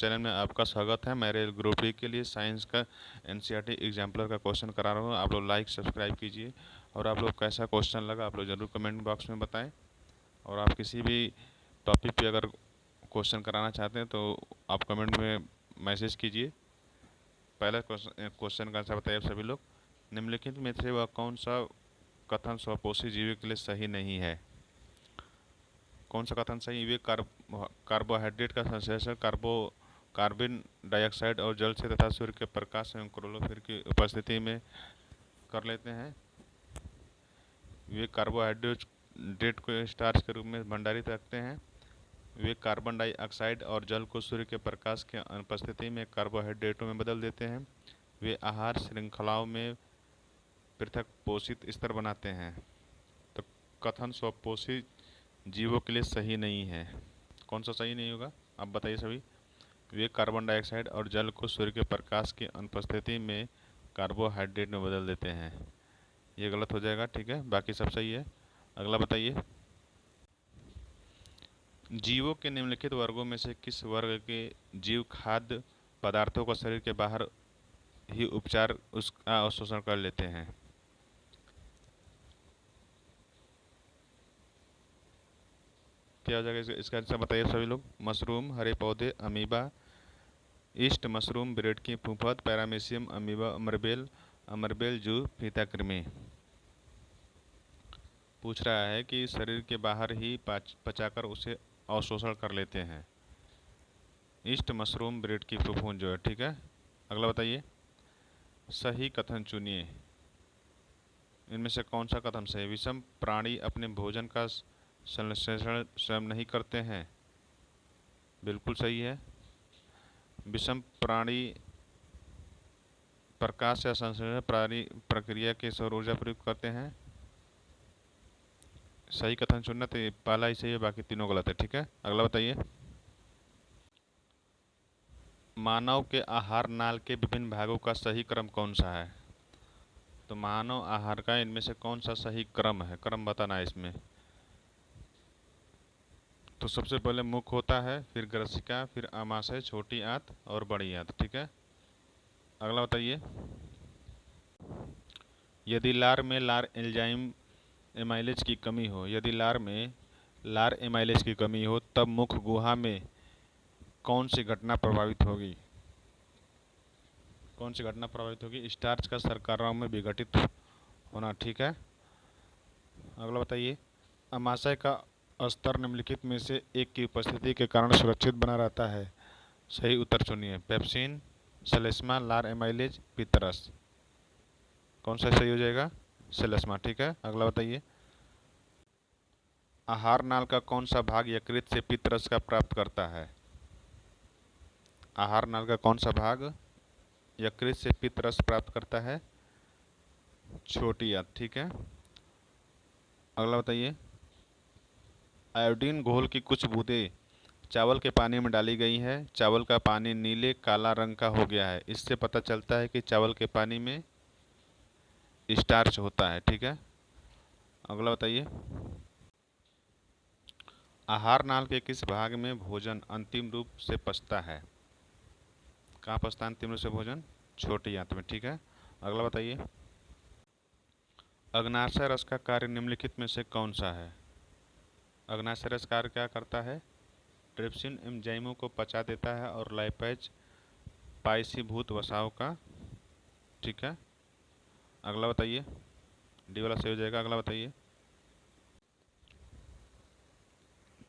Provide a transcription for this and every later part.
Channel में आपका स्वागत है। मेरे ग्रुप डी के लिए साइंस का एनसीईआरटी एग्जाम्पलर का क्वेश्चन करा रहा हूँ। आप लोग लाइक सब्सक्राइब कीजिए और आप लोग कैसा क्वेश्चन लगा आप लोग ज़रूर कमेंट बॉक्स में बताएं। और आप किसी भी टॉपिक पे अगर क्वेश्चन कराना चाहते हैं तो आप कमेंट में मैसेज कीजिए। पहला क्वेश्चन का आंसर बताइए सभी लोग। निम्नलिखित में से वह कौन सा कथन स्वपोषी जीवों के लिए सही नहीं है? कौन सा कथन सही? वे कार्बोहाइड्रेट का संश्लेषण कार्बन डाइऑक्साइड और जल से तथा सूर्य के प्रकाश एवं क्लोरोफिल की उपस्थिति में कर लेते हैं। वे कार्बोहाइड्रेट को स्टार्च के रूप में भंडारित रखते हैं। वे कार्बन डाइऑक्साइड और जल को सूर्य के प्रकाश के अनुपस्थिति में कार्बोहाइड्रेटों में बदल देते हैं। वे आहार श्रृंखलाओं में पृथक पोषित स्तर बनाते हैं। तो कथन स्वपोषी जीवों के लिए सही नहीं है। कौन सा सही नहीं होगा आप बताइए सभी। वे कार्बन डाइऑक्साइड और जल को सूर्य के प्रकाश की अनुपस्थिति में कार्बोहाइड्रेट में बदल देते हैं। ये गलत हो जाएगा, ठीक है, बाकी सब सही है। अगला बताइए। जीवों के निम्नलिखित वर्गों में से किस वर्ग के जीव खाद्य पदार्थों को शरीर के बाहर ही उपचार उसका अवशोषण कर लेते हैं? क्या हो जाएगा इसका आंसर बताइए सभी लोग। मशरूम, हरे पौधे, अमीबा, ईस्ट मशरूम, ब्रेड की फूफद, पैरामीशियम, अमीबा, अमरबेल जू, फीताकृमि। पूछ रहा है कि शरीर के बाहर ही पचाकर उसे अवशोषण कर लेते हैं। ईस्ट मशरूम, ब्रेड की फूफूंद जो है, ठीक है। अगला बताइए। सही कथन चुनिए। इनमें से कौन सा कथन सही? विषम प्राणी अपने भोजन का संश्लेषण स्वयं नहीं करते हैं, बिल्कुल सही है। विषम प्राणी प्रकाश या संश्लेषण प्राणी प्रक्रिया के सौर ऊर्जा प्रयुक्त करते हैं, सही कथन चुनना। तो पहला ही सही है, बाकी तीनों गलत है, ठीक है। अगला बताइए। मानव के आहार नाल के विभिन्न भागों का सही क्रम कौन सा है? तो मानव आहार का इनमें से कौन सा सही क्रम है? क्रम बताना है इसमें। तो सबसे पहले मुख होता है, फिर ग्रसिका, फिर आमाशय, छोटी आंत और बड़ी आंत, ठीक है। अगला बताइए। यदि लार में लार एंजाइम एमाइलेज की कमी हो, यदि लार में लार एमाइलेज की कमी हो तब मुख गुहा में कौन सी घटना प्रभावित होगी? कौन सी घटना प्रभावित होगी? स्टार्च का शर्कराओं में विघटित होना, ठीक है। अगला बताइए। अमाशय का स्तर निम्नलिखित में से एक की उपस्थिति के कारण सुरक्षित बना रहता है, सही उत्तर चुनिए। पेप्सिन, सेलेस्मा, लार एमाइलेज, पित्तरस। कौन सा सही हो जाएगा? सेलेस्मा, ठीक है। अगला बताइए। आहार नाल का कौन सा भाग यकृत से पित्तरस का प्राप्त करता है? आहार नाल का कौन सा भाग यकृत से पित्तरस प्राप्त करता है? छोटी आंत, ठीक है। अगला बताइए। आयोडीन घोल की कुछ बूंदें चावल के पानी में डाली गई है, चावल का पानी नीले काला रंग का हो गया है, इससे पता चलता है कि चावल के पानी में स्टार्च होता है, ठीक है। अगला बताइए। आहार नाल के किस भाग में भोजन अंतिम रूप से पचता है? कहाँ पचता है अंतिम रूप से भोजन? छोटी आंत में, ठीक है। अगला बताइए। अग्नाशय रस का कार्य निम्नलिखित में से कौन सा है? अग्नाशय रस कार्य क्या करता है? ट्रिप्सिन एंजाइमों को पचा देता है और लाइपेज पाइसीभूत वसाओं का, ठीक है। अगला बताइए। डी वाला सही हो जाएगा। अगला बताइए।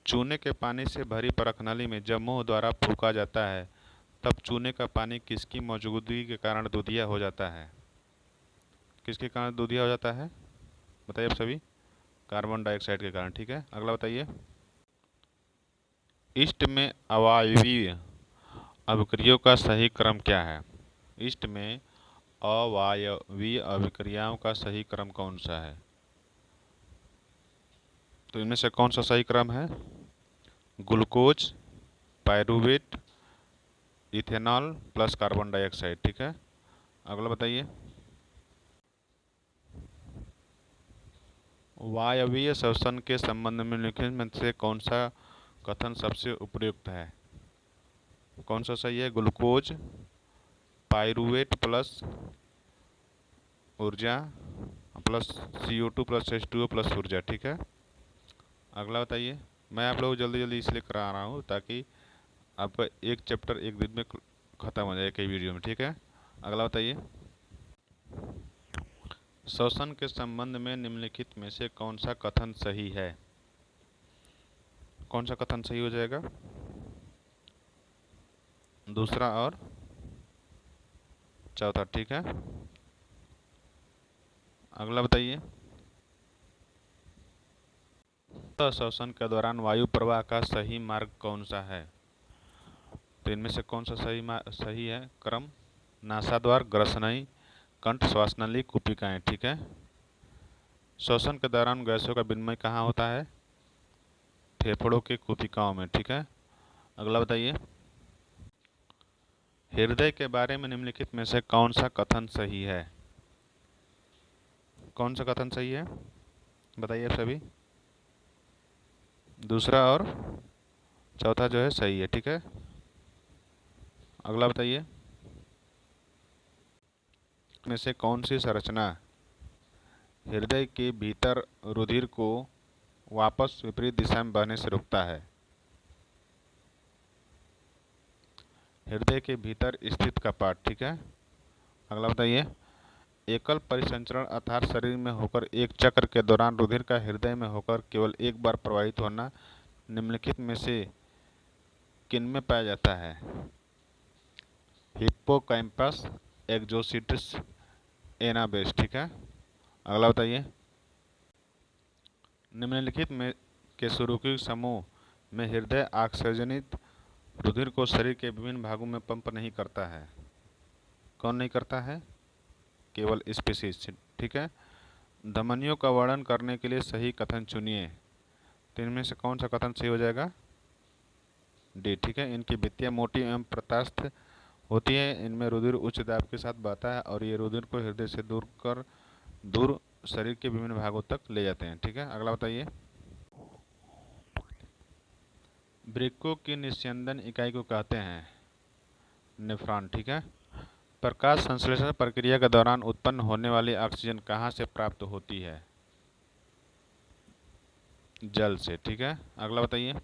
चूने के पानी से भरी परख नली में जब मुंह द्वारा फूंका जाता है तब चूने का पानी किसकी मौजूदगी के कारण दूधिया हो जाता है? किसके कारण दूधिया हो जाता है बताइए आप सभी। कार्बन डाइऑक्साइड के कारण, ठीक है। अगला बताइए। ईस्ट में अवायवीय अभिक्रियाओं का सही क्रम क्या है? ईस्ट में अवायवीय अभिक्रियाओं का सही क्रम कौन सा है? तो इनमें से कौन सा सही क्रम है? Glucose, pyruvate, ethanol plus carbon dioxide, ठीक है। अगला बताइए। वायवीय श्वसन के संबंध में निम्नलिखित में से कौन सा कथन सबसे उपयुक्त है? कौन सा सही है? ग्लूकोज पाइरूवेट प्लस ऊर्जा plus CO2 plus H2O plus ऊर्जा। ठीक है, अगला बताइए। मैं आप लोग जल्दी जल्दी इसलिए करा रहा हूँ ताकि आपका एक चैप्टर एक दिन में ख़त्म हो जाए कई वीडियो में। ठीक है, अगला बताइए। श्वसन के संबंध में निम्नलिखित में से कौन सा कथन सही है? कौन सा कथन सही हो जाएगा? दूसरा और चौथा। ठीक है, अगला बताइए। श्वसन के दौरान वायु प्रवाह का सही मार्ग कौन सा है? तो इनमें से कौन सा सही है क्रम? नासाद्वार, ग्रसनयी, कंठ, श्वासनली, कुपिकाएं। ठीक है, श्वसन के दौरान गैसों का विनिमय कहाँ होता है? फेफड़ों के कुपिकाओं में। ठीक है, अगला बताइए। हृदय के बारे में निम्नलिखित में से कौन सा कथन सही है? कौन सा कथन सही है बताइए आप सभी। दूसरा और चौथा जो है सही है। ठीक है, अगला बताइए। में से कौन सी संरचना हृदय के भीतर रुधिर को वापस विपरीत दिशा में बहने से रोकता है? हृदय के भीतर स्थित कपाट। ठीक है, अगला बताइए। एकल परिसंचरण अर्थात शरीर में होकर एक चक्र के दौरान रुधिर का हृदय में होकर केवल एक बार प्रवाहित होना निम्नलिखित में से किनमें पाया जाता है? हिप्पोकैम्पस, एक्सोसिट्स, एनाबेस। ठीक है, अगला बताइए। निम्नलिखित में के स्वरूपिक समूह में हृदय ऑक्सीजनित रुधिर को शरीर के विभिन्न भागों में पंप नहीं करता है? कौन नहीं करता है? केवल स्पीसीज। ठीक है, धमनियों का वर्णन करने के लिए सही कथन चुनिए। तो इनमें से कौन सा कथन सही हो जाएगा? डी। ठीक है, इनकी भित्तियाँ मोटी एवं प्रत्यास्थ होती है, इनमें रुधिर उच्च दाब के साथ बहता है और ये रुधिर को हृदय से दूर शरीर के विभिन्न भागों तक ले जाते हैं। ठीक है, अगला बताइए। वृक्कों की निस्यंदन इकाई को कहते हैं? नेफ्रॉन। ठीक है, प्रकाश संश्लेषण प्रक्रिया के दौरान उत्पन्न होने वाली ऑक्सीजन कहाँ से प्राप्त होती है? जल से। ठीक है, अगला बताइए।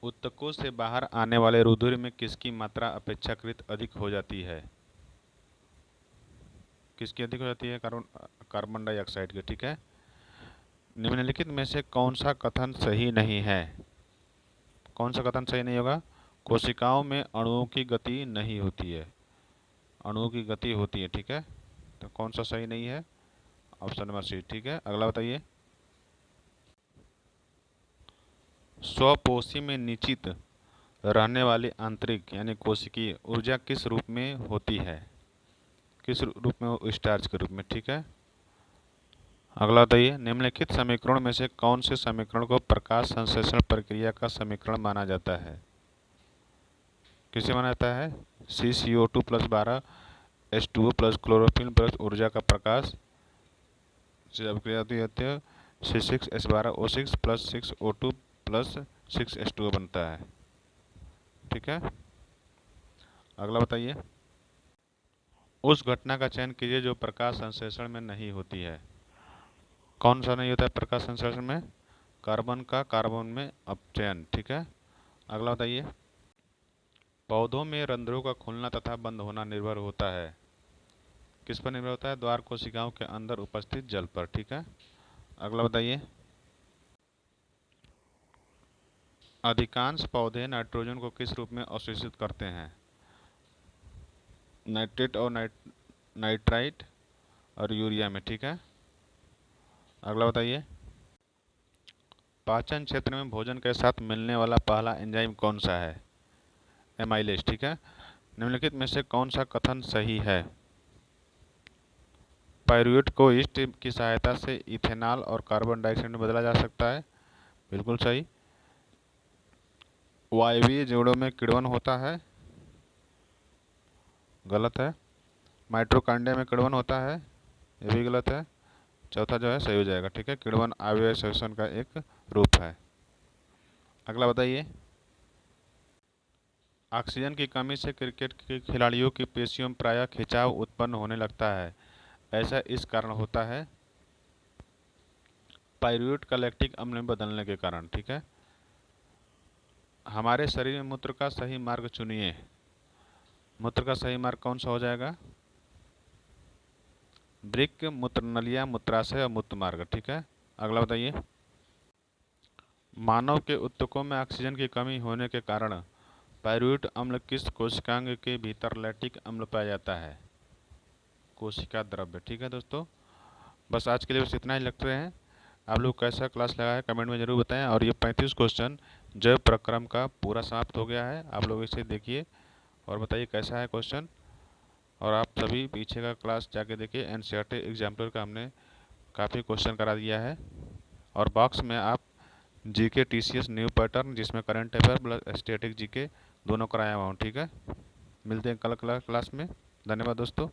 ऊतकों से बाहर आने वाले रुधिर में किसकी मात्रा अपेक्षाकृत अधिक हो जाती है? किसकी अधिक हो जाती है? कार्बन डाइऑक्साइड की। ठीक है, निम्नलिखित में से कौन सा कथन सही नहीं है? कौन सा कथन सही नहीं होगा? कोशिकाओं में अणुओं की गति नहीं होती है, अणुओं की गति होती है। ठीक है, तो कौन सा सही नहीं है? Option number C. ठीक है, अगला बताइए। स्वपोषी में निश्चित रहने वाली आंतरिक यानी कोशिकीय ऊर्जा किस रूप में होती है? किस रूप में? स्टार्च के रूप में। ठीक है, अगला बताइए। निम्नलिखित समीकरण में से कौन से समीकरण को प्रकाश संश्लेषण प्रक्रिया का समीकरण माना जाता है? किसे माना जाता है? CCO2 plus 12 H2O plus chlorophyll plus ऊर्जा का प्रकाश से अभिक्रिया होती है C6H12O6 plus 6O2 plus 6H2O बनता है। ठीक है, अगला बताइए। उस घटना का चयन कीजिए जो प्रकाश संश्लेषण में नहीं होती है। कौन सा नहीं होता है प्रकाश संश्लेषण में? कार्बन का कार्बन में अपचयन। ठीक है, अगला बताइए। पौधों में रंध्रों का खुलना तथा बंद होना निर्भर होता है? किस पर निर्भर होता है? द्वार कोशिकाओं के अंदर उपस्थित जल पर। ठीक है, अगला बताइए। अधिकांश पौधे नाइट्रोजन को किस रूप में अवशोषित करते हैं? नाइट्रेट और नाइट्राइट और यूरिया में। ठीक है, अगला बताइए। पाचन क्षेत्र में भोजन के साथ मिलने वाला पहला एंजाइम कौन सा है? एमाइलेज। ठीक है, निम्नलिखित में से कौन सा कथन सही है? पाइरूवेट को ईस्ट की सहायता से इथेनॉल और कार्बन डाइऑक्साइड में बदला जा सकता है। बिल्कुल सही। वायवीय जोड़ों में किण्वन होता है। गलत है। माइटोकॉन्ड्रिया में किण्वन होता है। ये भी गलत है। चौथा जो है सही हो जाएगा। ठीक है, किण्वन अवयव श्वसन का एक रूप है। अगला बताइए। ऑक्सीजन की कमी से क्रिकेट के खिलाड़ियों की पेशियों में प्रायः खिंचाव उत्पन्न होने लगता है। ऐसा इस कारण होता है पाइरूवेट का लैक्टिक अम्ल में बदलने के कारण। ठीक है, हमारे शरीर में मूत्र का सही मार्ग चुनिए। मूत्र का सही मार्ग कौन सा हो जाएगा? वृक्क, मूत्रनलिया, मूत्राशय और मूत्र मार्ग। ठीक है, अगला बताइए। मानव के ऊतकों में ऑक्सीजन की कमी होने के कारण पाइरूवेट अम्ल किस कोशिकांग के भीतर लैक्टिक अम्ल पाया जाता है? कोशिका द्रव्य। ठीक है दोस्तों, बस आज के लिए बस इतना ही लगते हैं। आप लोग कैसा क्लास लगा है कमेंट में ज़रूर बताएं। और ये 35 क्वेश्चन जैव प्रक्रम का पूरा समाप्त हो गया है। आप लोग इसे देखिए और बताइए कैसा है क्वेश्चन। और आप सभी पीछे का क्लास जाके देखिए, एनसीईआरटी एग्जाम्पलर का हमने काफ़ी क्वेश्चन करा दिया है। और बॉक्स में आप जीके टीसीएस न्यू पैटर्न, जिसमें current affair plus static GK दोनों कराया हुआ हूँ। ठीक है, मिलते हैं कल क्लास में। धन्यवाद दोस्तों।